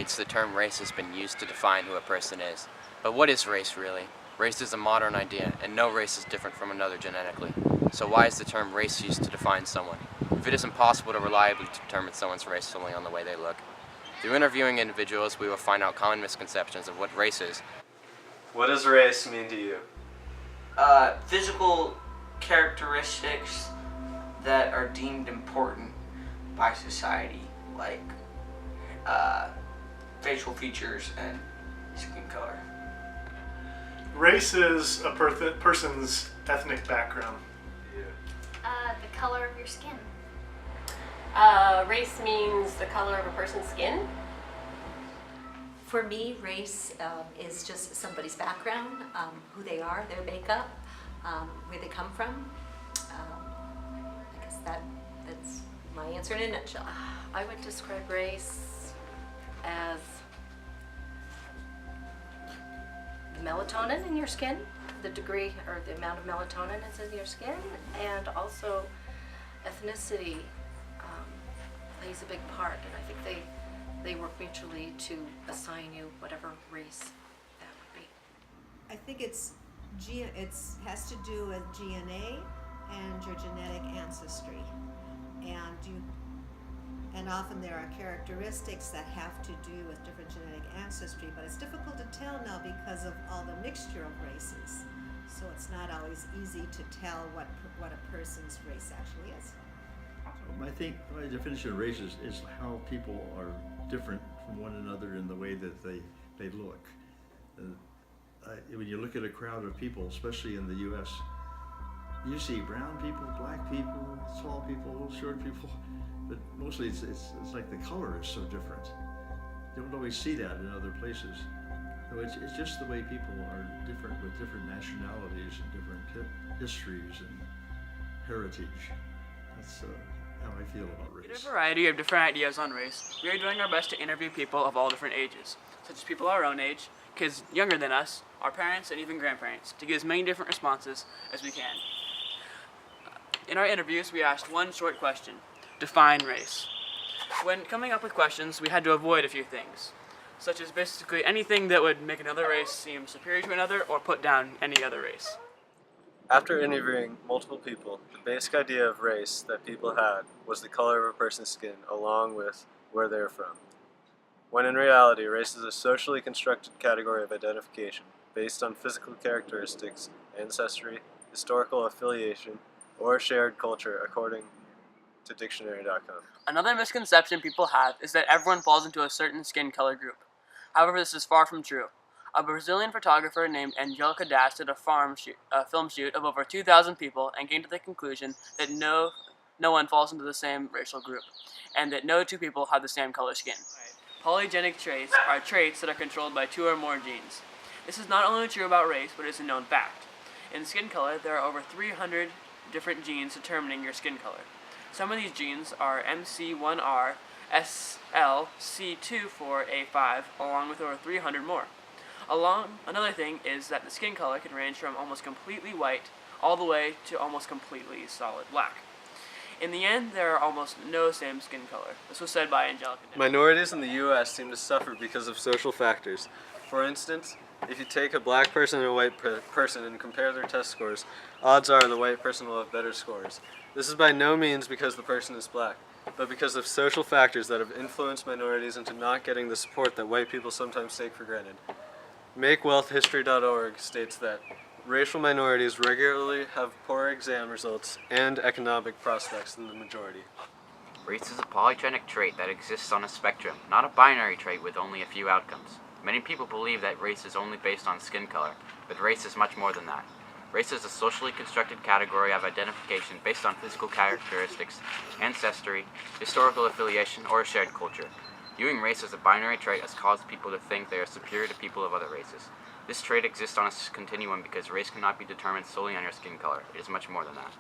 decades, the term race has been used to define who a person is. But what is race really? Race is a modern idea, and no race is different from another genetically. So why is the term race used to define someone, if it is impossible to reliably determine someone's race solely on the way they look? Through interviewing individuals, we will find out common misconceptions of what race is. What does race mean to you? Physical characteristics that are deemed important by society, like facial features and skin color. Race is a person's ethnic background. The color of your skin. Race means the color of a person's skin. For me, race is just somebody's background, who they are, their makeup, where they come from. I guess that's my answer in a nutshell. I would describe race as the melatonin in your skin, the degree or the amount of melatonin is in your skin, and also ethnicity plays a big part, and I think they work mutually to assign you whatever race that would be. I think it has to do with DNA and your genetic ancestry, and often there are characteristics that have to do with different genetic ancestry, but it's difficult to tell now because of all the mixture of races. So it's not always easy to tell what a person's race actually is. I think my definition of race is how people are different from one another in the way that they look. When you look at a crowd of people, especially in the U.S., you see brown people, black people, tall people, short people, but mostly it's like the color is so different. You don't always see that in other places. So it's just the way people are different with different nationalities and different histories and heritage. That's how I feel about race. With a variety of different ideas on race, we are doing our best to interview people of all different ages, such as people our own age, kids younger than us, our parents, and even grandparents, to get as many different responses as we can. In our interviews, we asked one short question: define race. When coming up with questions, we had to avoid a few things, such as basically anything that would make another race seem superior to another or put down any other race. After interviewing multiple people, the basic idea of race that people had was the color of a person's skin along with where they are from. When in reality, race is a socially constructed category of identification based on physical characteristics, ancestry, historical affiliation, or shared culture, according to dictionary.com. Another misconception people have is that everyone falls into a certain skin color group. However, this is far from true. A Brazilian photographer named Angelica Das did a film shoot of over 2,000 people and came to the conclusion that no one falls into the same racial group, and that no two people have the same color skin. Polygenic traits are traits that are controlled by 2 or more genes. This is not only true about race, but it's a known fact. In skin color, there are over 300 different genes determining your skin color. Some of these genes are MC1R, SLC24A5, along with over 300 more. Another thing is that the skin color can range from almost completely white all the way to almost completely solid black. In the end, there are almost no same skin color. This was said by Angelica. Minorities in the U.S. seem to suffer because of social factors. For instance, if you take a black person and a white person and compare their test scores, odds are the white person will have better scores. This is by no means because the person is black, but because of social factors that have influenced minorities into not getting the support that white people sometimes take for granted. MakeWealthHistory.org states that racial minorities regularly have poorer exam results and economic prospects than the majority. Race is a polygenic trait that exists on a spectrum, not a binary trait with only a few outcomes. Many people believe that race is only based on skin color, but race is much more than that. Race is a socially constructed category of identification based on physical characteristics, ancestry, historical affiliation, or a shared culture. Viewing race as a binary trait has caused people to think they are superior to people of other races. This trait exists on a continuum because race cannot be determined solely on your skin color. It is much more than that.